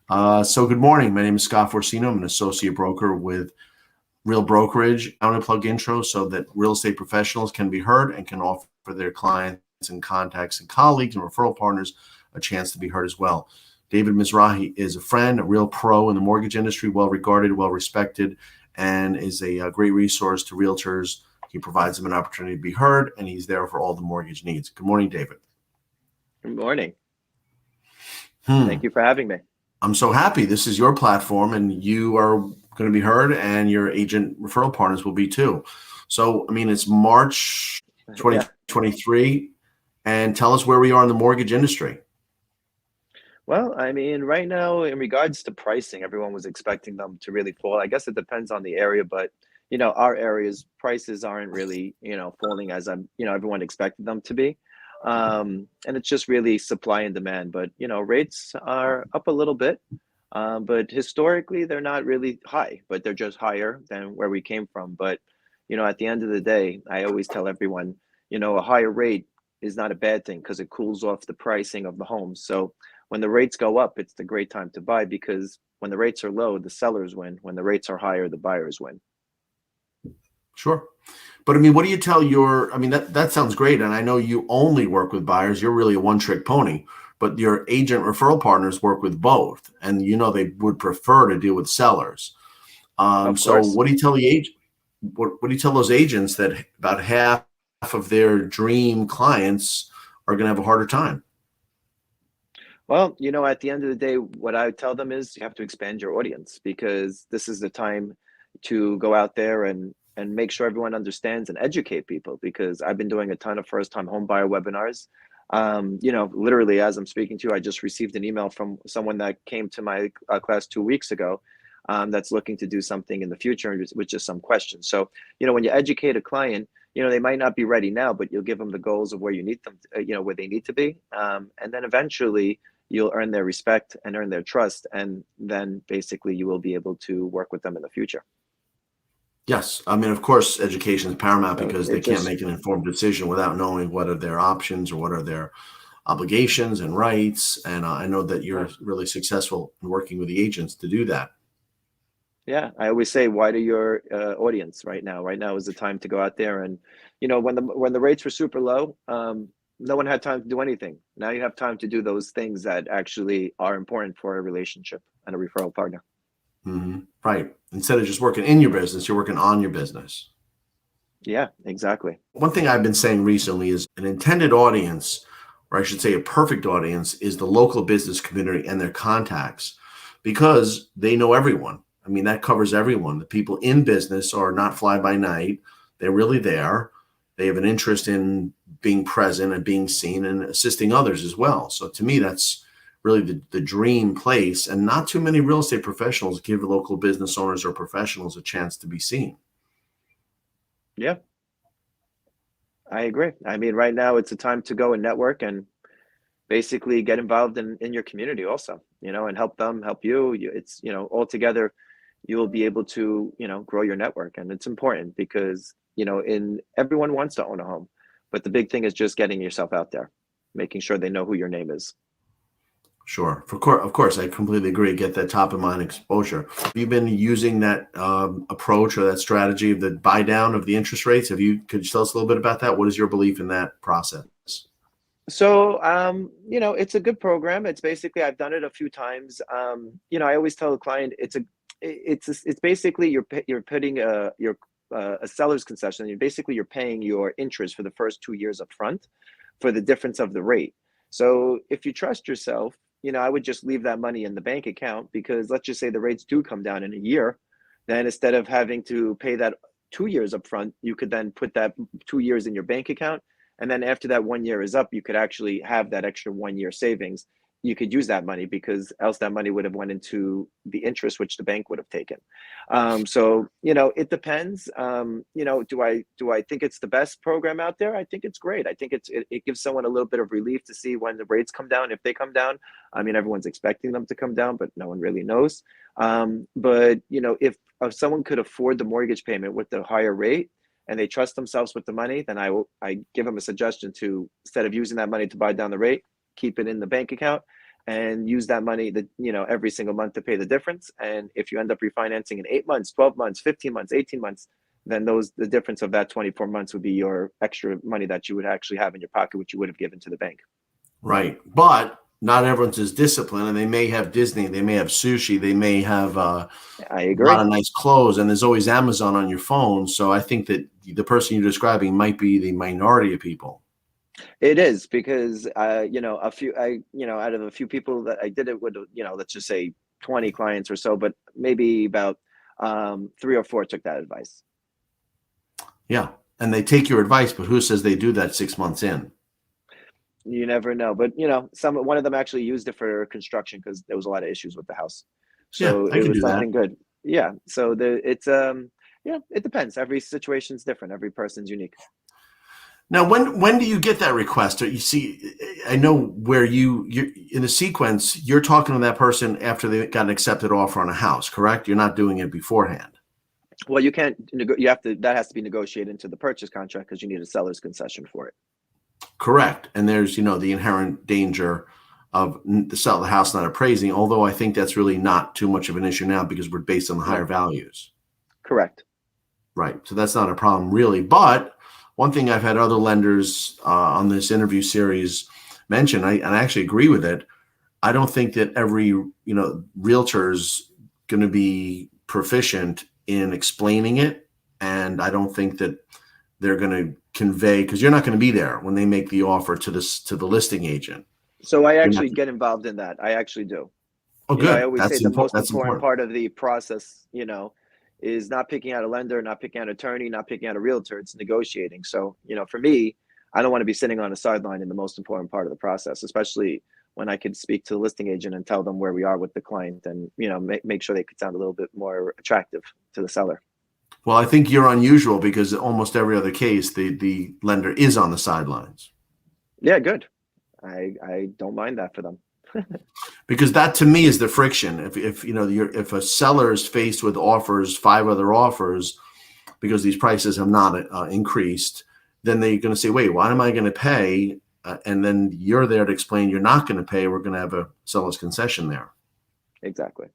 So good morning. My name is Scott Forsino. I'm an associate broker with Real Brokerage. I want to plug intro so that real estate professionals can be heard and can offer their clients and contacts and colleagues and referral partners a chance to be heard as well. David Mizrahi is a friend, a real pro in the mortgage industry, well regarded, well respected, and is a great resource to realtors. He provides them an opportunity to be heard, and he's there for all the mortgage needs. Good morning, David. Good morning. Thank you for having me. I'm so happy. This is your platform, and you are going to be heard, and your agent referral partners will be too. So, I mean, it's March 2023, and tell us where we are in the mortgage industry. Well, I mean, right now, in regards to pricing, everyone was expecting them to really fall. I guess it depends on the area, but our areas prices aren't really, falling as everyone expected them to be. And it's just really supply and demand. But rates are up a little bit, but historically they're not really high, but they're just higher than where we came from. But at the end of the day, I always tell everyone, a higher rate is not a bad thing because it cools off the pricing of the homes. So when the rates go up, it's the great time to buy because when the rates are low, the sellers win. When the rates are higher, the buyers win. Sure. But I mean, what do you tell that sounds great. And I know you only work with buyers. You're really a one-trick pony, but your agent referral partners work with both. And they would prefer to deal with sellers. So what do you tell the agent? What do you tell those agents that about half of their dream clients are going to have a harder time? Well, at the end of the day, what I would tell them is you have to expand your audience because this is the time to go out there and make sure everyone understands and educate people because I've been doing a ton of first-time home buyer webinars. Literally as I'm speaking to you, I just received an email from someone that came to my class 2 weeks ago that's looking to do something in the future with just some questions. So, when you educate a client, they might not be ready now, but you'll give them the goals of where you need them, where they need to be. And then eventually you'll earn their respect and earn their trust. And then basically you will be able to work with them in the future. Yes. I mean, of course, education is paramount because they can't make an informed decision without knowing what are their options or what are their obligations and rights. And I know that you're really successful in working with the agents to do that. Yeah, I always say, widen your audience right now. Right now is the time to go out there. And, when the rates were super low, no one had time to do anything. Now you have time to do those things that actually are important for a relationship and a referral partner. Mm-hmm. Right. Instead of just working in your business, you're working on your business. Yeah, exactly. One thing I've been saying recently is an intended audience, or I should say a perfect audience, is the local business community and their contacts because they know everyone. I mean, that covers everyone. The people in business are not fly by night. They're really there. They have an interest in being present and being seen and assisting others as well. So to me, that's really the dream place. And not too many real estate professionals give local business owners or professionals a chance to be seen. Yeah, I agree. I mean, right now it's a time to go and network and basically get involved in your community also, and help them, help you. It's, all together you will be able to, grow your network. And it's important because, everyone wants to own a home, but the big thing is just getting yourself out there, making sure they know who your name is. Sure. Of course, I completely agree. Get that top of mind exposure. Have you been using that approach or that strategy of the buy down of the interest rates? Could you tell us a little bit about that? What is your belief in that process? So, it's a good program. It's basically, I've done it a few times. I always tell the client, it's basically you're putting a seller's concession. You're paying your interest for the first 2 years up front for the difference of the rate. So if you trust yourself, I would just leave that money in the bank account because let's just say the rates do come down in a year. Then instead of having to pay that 2 years up front, you could then put that 2 years in your bank account. And then after that 1 year is up, you could actually have that extra 1 year savings. You could use that money because else that money would have went into the interest, which the bank would have taken. So, it depends. Do I think it's the best program out there? I think it's great. I think it gives someone a little bit of relief to see when the rates come down, if they come down. I mean, everyone's expecting them to come down, but no one really knows. But, if someone could afford the mortgage payment with the higher rate, and they trust themselves with the money, then I give them a suggestion to, instead of using that money to buy down the rate, keep it in the bank account and use that money that, every single month to pay the difference. And if you end up refinancing in 8 months, 12 months, 15 months, 18 months, then the difference of that 24 months would be your extra money that you would actually have in your pocket, which you would have given to the bank. Right. But not everyone's as disciplined, and they may have Disney, they may have sushi, they may have I a agree. lot of nice clothes, and there's always Amazon on your phone. So I think that the person you're describing might be the minority of people. It is because, out of a few people that I did it with, let's just say 20 clients or so, but maybe about 3 or 4 took that advice. Yeah. And they take your advice, but who says they do that 6 months in? You never know, but one of them actually used it for construction because there was a lot of issues with the house, Yeah, so I it could was do that. something good. Yeah, so it depends. Every situation's different. Every person's unique. Now, when do you get that request? Or you see, I know where you in the sequence, you're talking to that person after they got an accepted offer on a house, correct? You're not doing it beforehand. Well, you can't. You have to. That has to be negotiated into the purchase contract because you need a seller's concession for it. Correct. And there's, the inherent danger of the sell of the house not appraising, although I think that's really not too much of an issue now because we're based on the higher No, values. correct. Right. So that's not a problem really. But one thing I've had other lenders on this interview series mention, and I actually agree with it. I don't think that every, realtor's going to be proficient in explaining it. And I don't think that they're going to convey, because you're not going to be there when they make the offer to the listing agent. So I You're not. actually get involved in that. I actually do. Oh, I good. always say That's the important. most That's important important. part of the process, is not picking out a lender, not picking out an attorney, not picking out a realtor. It's negotiating. So, for me, I don't want to be sitting on a sideline in the most important part of the process, especially when I could speak to the listing agent and tell them where we are with the client and, make sure they could sound a little bit more attractive to the seller. Well, I think you're unusual because almost every other case, the lender is on the sidelines. Yeah, good. I don't mind that for them. Because that to me is the friction. If a seller is faced with offers, 5 other offers, because these prices have not increased, then they're going to say, "Wait, why am I going to pay?" And then you're there to explain you're not going to pay. We're going to have a seller's concession there. Exactly.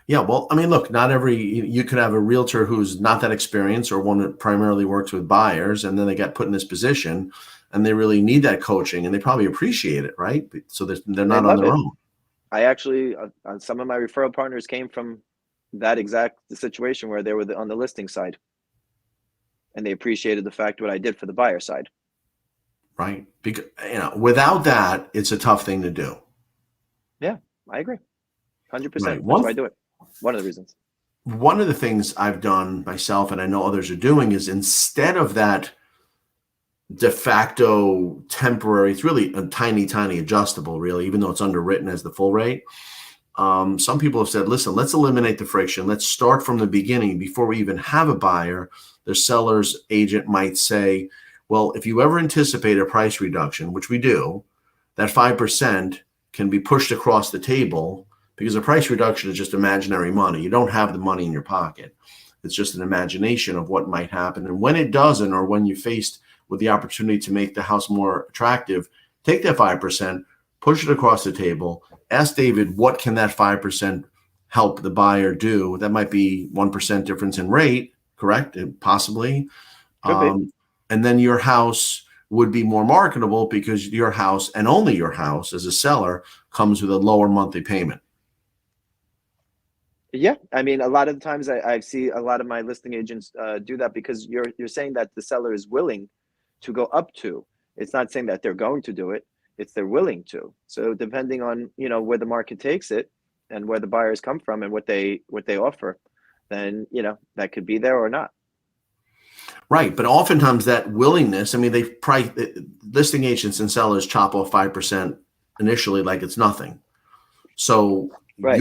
Yeah, well, I mean, look, you could have a realtor who's not that experienced or one that primarily works with buyers, and then they got put in this position and they really need that coaching and they probably appreciate it, right? So they're They not on love their it. own. I actually, some of my referral partners came from that exact situation where they were on the listing side, and they appreciated the fact what I did for the buyer side. Right. Because, without that, it's a tough thing to do. Yeah, I agree. 100%. Right. That's why I do it. One of the reasons. One of the things I've done myself, and I know others are doing, is instead of that de facto temporary, it's really a tiny, tiny adjustable, really, even though it's underwritten as the full rate. Some people have said, listen, let's eliminate the friction. Let's start from the beginning before we even have a buyer. The seller's agent might say, well, if you ever anticipate a price reduction, which we do, that 5% can be pushed across the table because a price reduction is just imaginary money. You don't have the money in your pocket. It's just an imagination of what might happen. And when it doesn't, or when you're faced with the opportunity to make the house more attractive, take that 5%, push it across the table, ask David, what can that 5% help the buyer do? That might be 1% difference in rate, correct? Possibly. Could be. And then your house would be more marketable because your house, and only your house as a seller, comes with a lower monthly payment. Yeah, I mean, a lot of the times I see a lot of my listing agents do that because you're saying that the seller is willing to go up to. It's not saying that they're going to do it. It's they're willing to. So depending on where the market takes it and where the buyers come from and what they offer, then that could be there or not. Right, but oftentimes that willingness, I mean, listing agents and sellers chop off 5% initially like it's nothing. So Right.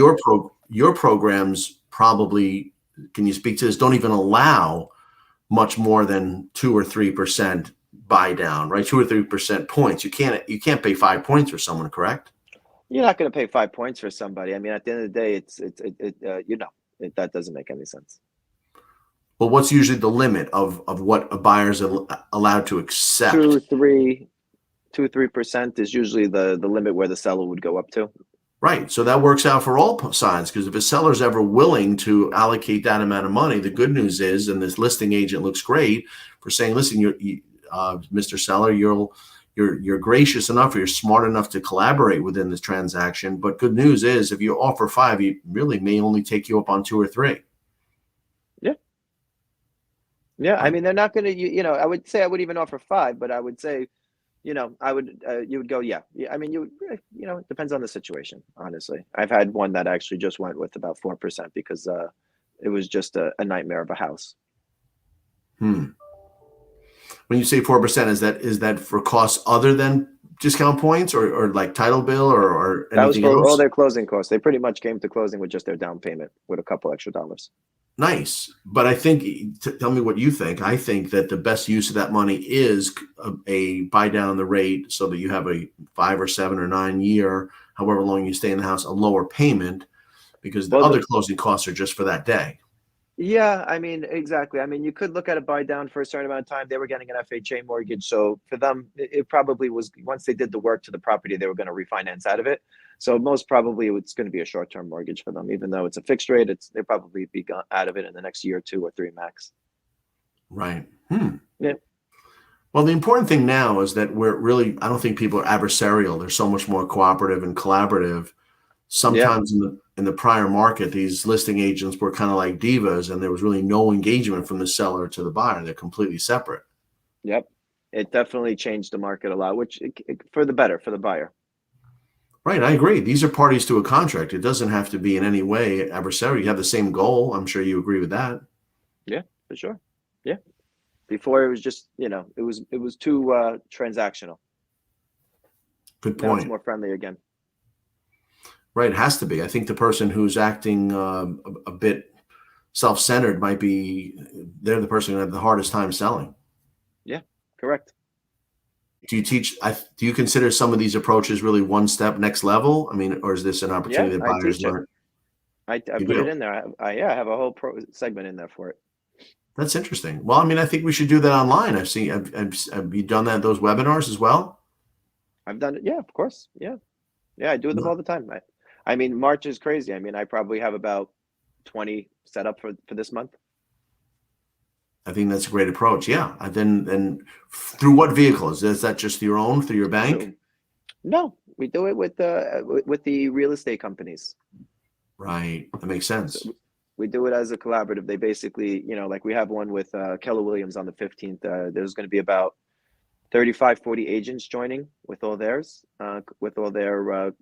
your programs probably, can you speak to this, don't even allow much more than 2 or 3% buy down, right? 2 or 3% points. You can't pay 5 points for someone, correct? You're not going to pay 5 points for somebody. I mean, at the end of the day, that doesn't make any sense. Well, what's usually the limit of what a buyer's allowed to accept? 2, 3, 2-3% is usually the limit where the seller would go up to. Right. So that works out for all sides, because if a seller's ever willing to allocate that amount of money, the good news is, and this listing agent looks great for saying, listen, Mr. Seller, you're gracious enough, or you're smart enough to collaborate within this transaction. But good news is, if you offer 5, you really may only take you up on 2 or 3. Yeah. Yeah. I mean, they're not going to, I would say I would even offer 5, but I would say, I would, you would go, yeah. I mean, it depends on the situation, honestly. I've had one that actually just went with about 4% because it was just a nightmare of a house. When you say 4%, is that for costs other than discount points, or like title bill, or That was anything for all else? their closing costs. They pretty much came to closing with just their down payment with a couple extra dollars. Nice. But I think, tell me what you think. I think that the best use of that money is a buy down the rate, so that you have a 5 or 7 or 9 year, however long you stay in the house, a lower payment, because the other closing costs are just for that day. Yeah, I mean, exactly. I mean, you could look at a buy down for a certain amount of time. They were getting an FHA mortgage. So for them, it probably was, once they did the work to the property, they were going to refinance out of it. So most probably it's going to be a short-term mortgage for them, even though it's a fixed rate. They'll probably be out of it in the next year, 2 or 3 max. Right. Yeah. Well, the important thing now is that I don't think people are adversarial. They're so much more cooperative and collaborative. Sometimes in the prior market, these listing agents were kind of like divas, and there was really no engagement from the seller to the buyer. They're completely separate. Yep. It definitely changed the market a lot, which for the better for the buyer. Right. I agree. These are parties to a contract. It doesn't have to be in any way adversarial. You have the same goal. I'm sure you agree with that. Yeah, for sure. Yeah. Before it was just, it was too transactional. Good Now it's point. more friendly again. Right. It has to be. I think the person who's acting a bit self-centered they're the person who had the hardest time selling. Yeah, correct. Do you consider some of these approaches really one step next level? I mean, or is this an opportunity Yeah, that I buyers teach it. learn? I You put it do? in there. I have a whole segment in there for it. That's interesting. Well, I mean, I think we should do that online. Have you done those webinars as well? I've done it. Yeah, of course. Yeah. Yeah, I do them No. all the time. I mean, March is crazy. I mean, I probably have about 20 set up for this month. I think that's a great approach. Yeah. And then through what vehicles? Is that just your own, through your bank? Zoom. No, we do it with the real estate companies. Right. That makes sense. So we do it as a collaborative. They basically, like we have one with Keller Williams on the 15th. There's going to be about 35, 40 agents joining with all their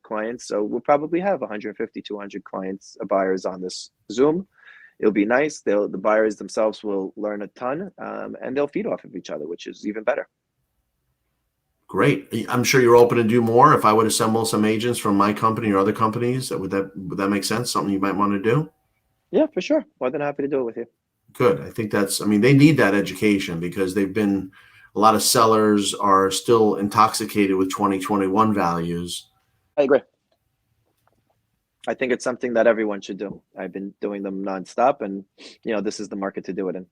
clients. So we'll probably have 150, 200 clients, buyers on this Zoom. It'll be nice. The buyers themselves will learn a ton, and they'll feed off of each other, which is even better. Great. I'm sure you're open to do more. If I would assemble some agents from my company or other companies, would that make sense? Something you might want to do? Yeah, for sure. More than happy to do it with you. Good. I think they need that education, because a lot of sellers are still intoxicated with 2021 values. I agree. I think it's something that everyone should do. I've been doing them nonstop, and this is the market to do it in.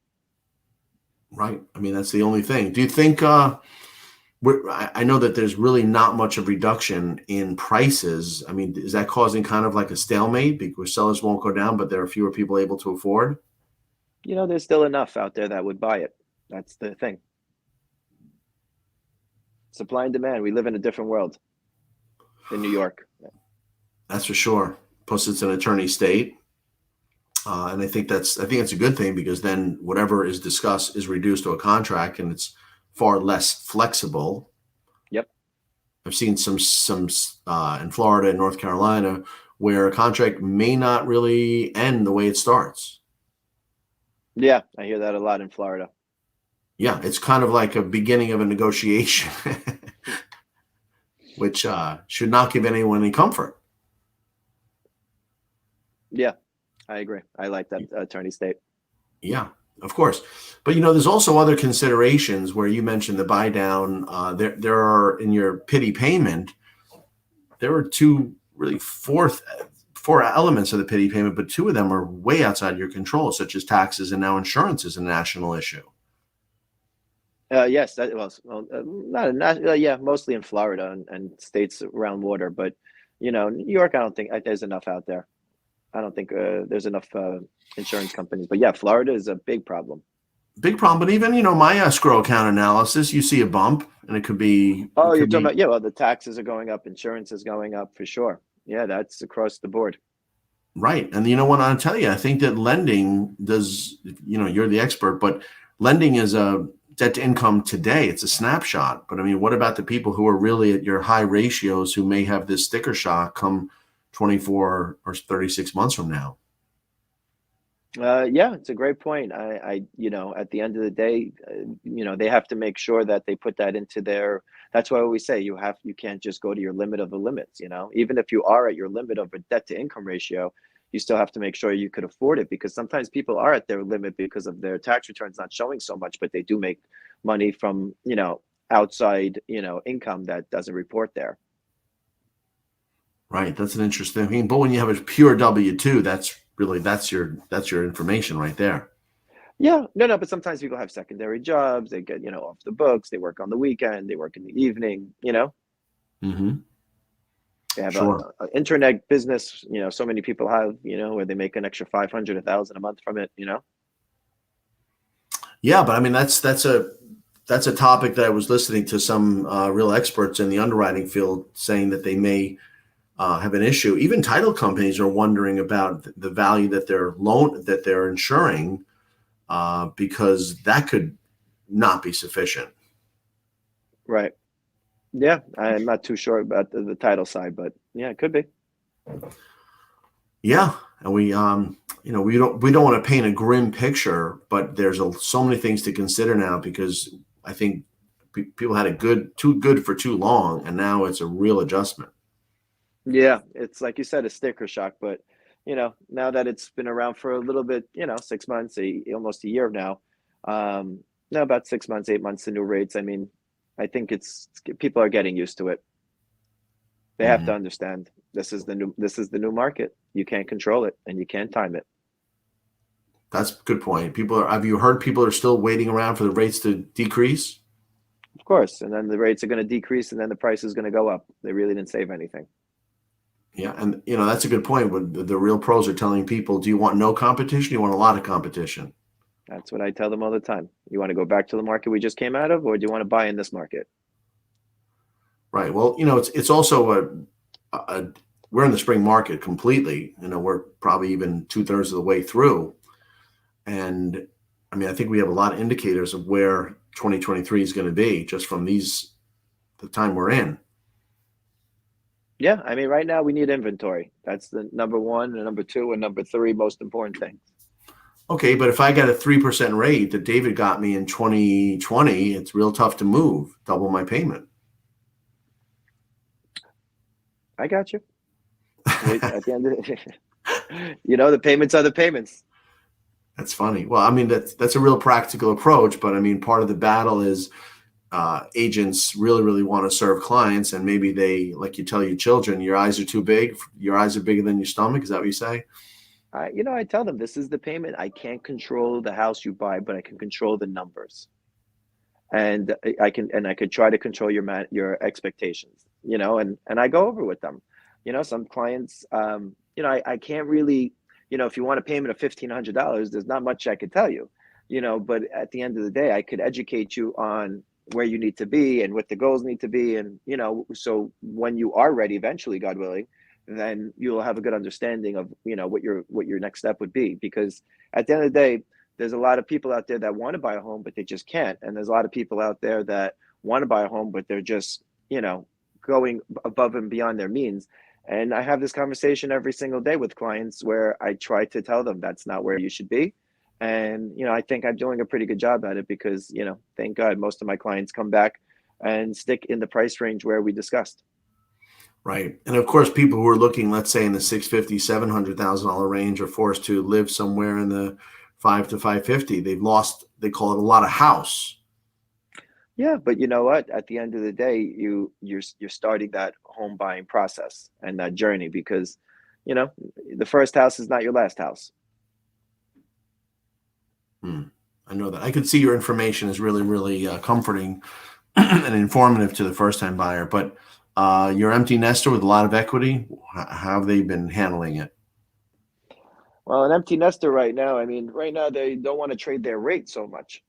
Right. I mean, that's the only thing. Do you think? I know that there's really not much of reduction in prices. I mean, is that causing kind of like a stalemate because sellers won't go down, but there are fewer people able to afford? There's still enough out there that would buy it. That's the thing. Supply and demand. We live in a different world in New York. That's for sure. Plus, it's an attorney state, and I think that's a good thing, because then whatever is discussed is reduced to a contract, and it's far less flexible. Yep. I've seen some in Florida and North Carolina where a contract may not really end the way it starts. Yeah, I hear that a lot in Florida. Yeah, it's kind of like a beginning of a negotiation, which should not give anyone any comfort. Yeah, I agree. I like that attorney state. Yeah, of course. But, there's also other considerations where you mentioned the buy down. There are, in your pity payment, there are four elements of the pity payment, but 2 of them are way outside your control, such as taxes, and now insurance is a national issue. Yes, that well, not yeah, mostly in Florida and states around water, but New York, I don't think there's enough out there. I don't think there's enough insurance companies. But yeah, Florida is a big problem. Big problem. But even, my escrow account analysis, you see a bump, and it could be, Oh, you're talking about, yeah, well, the taxes are going up, insurance is going up for sure. Yeah, that's across the board. right. And you know what, I'll tell you, I think that lending does, you're the expert, but lending is a debt to income today. It's a snapshot. But I mean, what about the people who are really at your high ratios who may have this sticker shock come 24 or 36 months from now? Yeah, it's a great point. At the end of the day, they have to make sure that they put that into their. That's why I always say you can't just go to your limit of the limits. Even if you are at your limit of a debt to income ratio, you still have to make sure you could afford it because sometimes people are at their limit because of their tax returns not showing so much, but they do make money from outside income that doesn't report there. Right. That's an interesting thing. But when you have a pure W-2, that's your information right there. Yeah, no, but sometimes people have secondary jobs. They get, off the books. They work on the weekend. They work in the evening. Hmm. They have Sure. a internet business. So many people have, where they make an extra 500, 1,000 a month from it. Yeah, but I mean that's a topic that I was listening to some real experts in the underwriting field saying that they may have an issue. Even title companies are wondering about the value that they're insuring because that could not be sufficient. Right. Yeah, I'm not too sure about the title side, but yeah, it could be. Yeah, and we don't want to paint a grim picture, but there's so many things to consider now because I think people had too good for too long, and now it's a real adjustment. Yeah, it's like you said, a sticker shock, but now that it's been around for a little bit, 6 months, almost a year now, no, about 6 months, 8 months, the new rates. I mean, I think people are getting used to it. They have to Hmm. understand this is the new market. You can't control it and you can't time it. That's a good point. Have you heard people are still waiting around for the rates to decrease? Of course, and then the rates are going to decrease and then the price is going to go up. They really didn't save anything. Yeah, and that's a good point. When the real pros are telling people, do you want no competition? You want a lot of competition, That's what I tell them all the time. You want to go back to the market we just came out of, or do you want to buy in this market? right? Well, it's also we're in the spring market completely. We're probably even 2/3 of the way through, and I mean, I think we have a lot of indicators of where 2023 is going to be just from the time we're in. Yeah, I mean, right now we need inventory. That's the number one, and number two, and number three most important thing. Okay, but if I got a 3% rate that David got me in 2020, it's real tough to move, double my payment. I got you. At the end of the payments are the payments. That's funny. Well, I mean, that's a real practical approach, but I mean, part of the battle is agents really, really want to serve clients, and maybe they, like you tell your children, your eyes are too big. Your eyes are bigger than your stomach. Is that what you say? I tell them this is the payment. I can't control the house you buy, but I can control the numbers, and I could try to control your expectations. And I go over with them. Some clients, I can't really, if you want a payment of $1,500, there's not much I could tell you. But at the end of the day, I could educate you on where you need to be and what the goals need to be, and so when you are ready, eventually, God willing, then you'll have a good understanding of what your next step would be. Because at the end of the day, there's a lot of people out there that want to buy a home but they just can't, and there's a lot of people out there that want to buy a home but they're just going above and beyond their means. And I have this conversation every single day with clients where I try to tell them that's not where you should be. And I think I'm doing a pretty good job at it because thank God most of my clients come back and stick in the price range where we discussed. Right. And of course, people who are looking, let's say in the 650, $700,000 range are forced to live somewhere in the 5 to 550. They call it a lot of house. Yeah, but you know what? At the end of the day, you're starting that home buying process and that journey because, you know, the first house is not your last house. Hmm. I know that. I could see your information is really, really comforting and informative to the first-time buyer. But your empty nester with a lot of equity, how have they been handling it? Well, an empty nester right now, I mean, right now they don't want to trade their rate so much.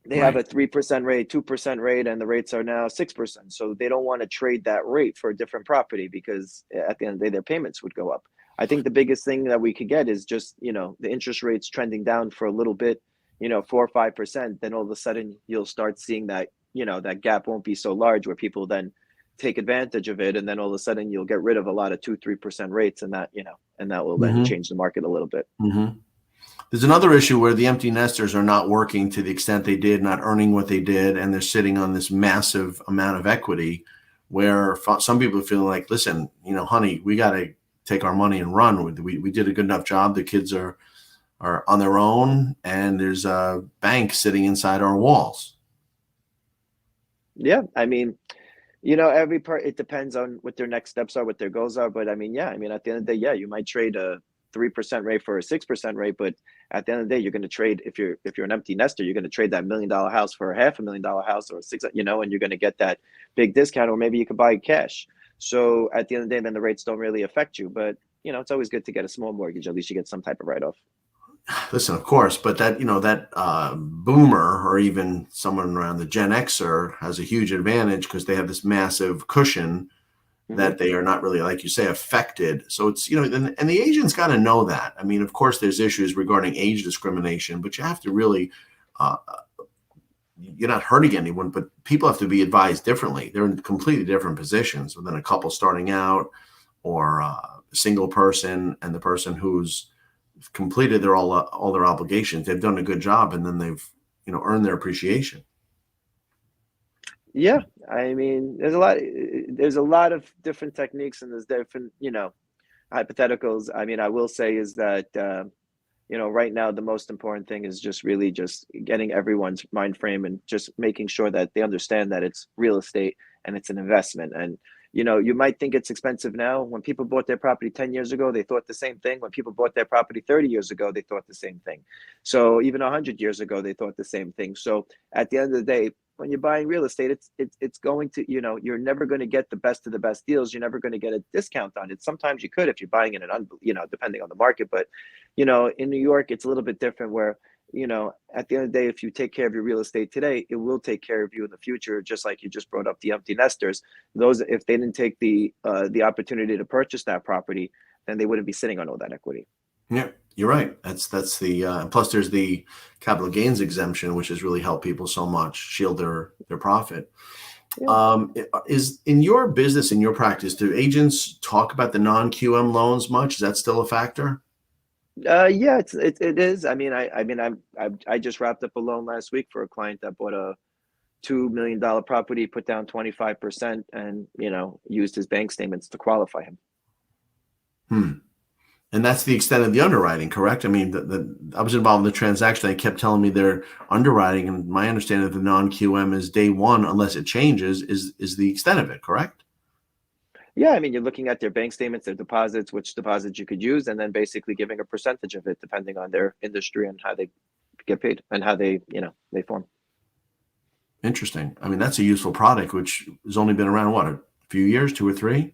They have Right. a 3% rate, 2% rate, and the rates are now 6%. So they don't want to trade that rate for a different property because at the end of the day, their payments would go up. I think the biggest thing that we could get is just, the interest rates trending down for a little bit, 4 or 5%. Then all of a sudden you'll start seeing that, that gap won't be so large where people then take advantage of it. And then all of a sudden you'll get rid of a lot of 2, 3% rates and that will then Mm-hmm. change the market a little bit. Mm-hmm. There's another issue where the empty nesters are not working to the extent they did, not earning what they did, and they're sitting on this massive amount of equity where some people feel like, listen, honey, we got to take our money and run. We did a good enough job. The kids are on their own, and there's a bank sitting inside our walls. Yeah. I mean, every part, it depends on what their next steps are, what their goals are. But I mean, yeah, I mean, at the end of the day, yeah, you might trade a 3% rate for a 6% rate, but at the end of the day, you're going to trade, if you're an empty nester, you're going to trade that $1 million house for a $500,000 house or six, and you're going to get that big discount, or maybe you could buy cash. So at the end of the day, then the rates don't really affect you. But it's always good to get a small mortgage. At least you get some type of write-off. Listen, of course, but that boomer or even someone around the Gen Xer has a huge advantage because they have this massive cushion Hmm. that they are not really, like you say, affected. So it's, and the agent's got to know that. I mean, of course, there's issues regarding age discrimination, but you have to really, uh, you're not hurting anyone, but people have to be advised differently. They're in completely different positions than a couple starting out or a single person and the person who's completed all their obligations. They've done a good job, and then they've, earned their appreciation. Yeah, I mean, there's a lot of different techniques, and there's different, hypotheticals. I mean, I will say is that right now the most important thing is just really just getting everyone's mind frame and just making sure that they understand that it's real estate and it's an investment. And you might think it's expensive now. When people bought their property 10 years ago, they thought the same thing. When people bought their property 30 years ago, they thought the same thing. So even 100 years ago, they thought the same thing. So at the end of the day, when you're buying real estate, it's going to, you're never going to get the best of the best deals. You're never going to get a discount on it. Sometimes you could if you're buying in depending on the market. But in New York, it's a little bit different where, at the end of the day, if you take care of your real estate today, it will take care of you in the future. Just like you just brought up the empty nesters, those, if they didn't take the opportunity to purchase that property, then they wouldn't be sitting on all that equity. Yeah, you're right. That's the plus there's the capital gains exemption, which has really helped people so much shield their profit. Yeah. Is in your business, in your practice, do agents talk about the non-QM loans much? Is that still a factor? Yeah, it is. I just wrapped up a loan last week for a client that bought a $2 million property, put down 25%, and used his bank statements to qualify him. Hmm. And that's the extent of the underwriting, correct? I mean, I was involved in the transaction. They kept telling me their underwriting, and my understanding of the non-QM is day one, unless it changes, is the extent of it, correct? Yeah, I mean, you're looking at their bank statements, their deposits, which deposits you could use, and then basically giving a percentage of it depending on their industry and how they get paid and how they form. Interesting. I mean, that's a useful product, which has only been around, what, a few years, 2 or 3?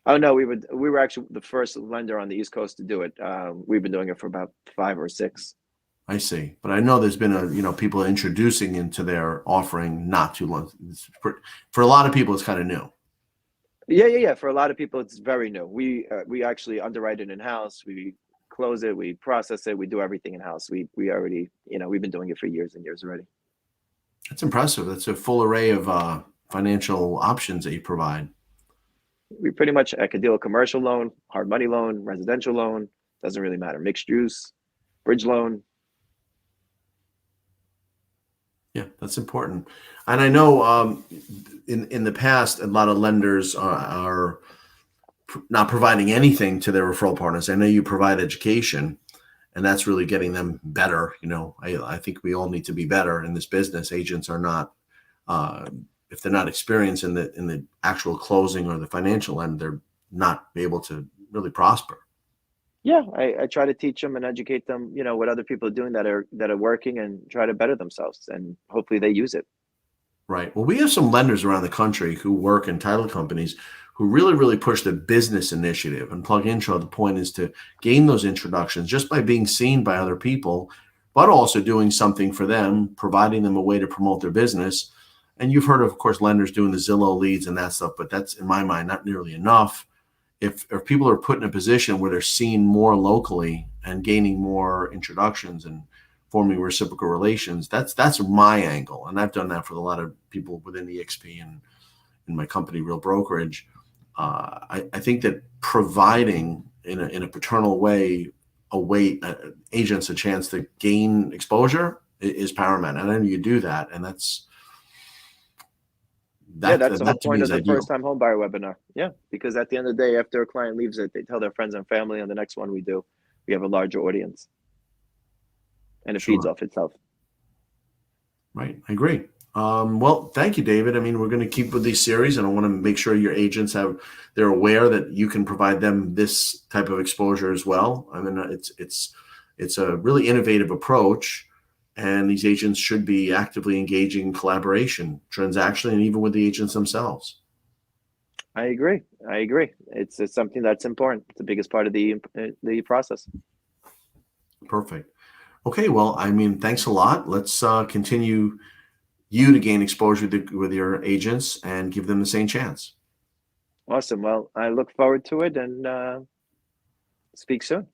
Oh no, we were actually the first lender on the East Coast to do it. We've been doing it for about 5 or 6. I see. But I know there's been people introducing into their offering not too long. For a lot of people, it's kind of new. Yeah. For a lot of people, it's very new. We actually underwrite it in house. We close it, we process it, we do everything in house. We already, we've been doing it for years and years already. That's impressive. That's a full array of financial options that you provide. We pretty much, I could deal a commercial loan, hard money loan, residential loan, doesn't really matter. Mixed use, bridge loan. Yeah, that's important. And I know in the past, a lot of lenders are not providing anything to their referral partners. I know you provide education, and that's really getting them better. I think we all need to be better in this business. Agents are not, if they're not experienced in the actual closing or the financial end, they're not able to really prosper. Yeah, I try to teach them and educate them, what other people are doing that are working, and try to better themselves, and hopefully they use it. Right. Well, we have some lenders around the country who work in title companies who really, really push the business initiative. And PlugIntro, the point is to gain those introductions just by being seen by other people, but also doing something for them, providing them a way to promote their business. And you've heard of course, lenders doing the Zillow leads and that stuff, but that's in my mind not nearly enough. If people are put in a position where they're seen more locally and gaining more introductions and forming reciprocal relations, that's my angle, and I've done that for a lot of people within the EXP and in my company, Real Brokerage. I think that providing in a paternal way agents a chance to gain exposure is paramount, and then you do that, and Yeah, that's the whole that to me point of is the first ideal. time home buyer webinar. Yeah, because at the end of the day, after a client leaves it, they tell their friends and family. On the next one we do, we have a larger audience, and it feeds Sure. off itself. Right. I agree. Well, thank you, David. I mean, we're going to keep with these series, and I want to make sure your agents they're aware that you can provide them this type of exposure as well. I mean, it's a really innovative approach, and these agents should be actively engaging in collaboration, transactionally, and even with the agents themselves. I agree. I agree. It's something that's important. It's the biggest part of the process. Perfect. Okay. Well, I mean, thanks a lot. Let's continue you to gain exposure with your agents and give them the same chance. Awesome. Well, I look forward to it, and speak soon.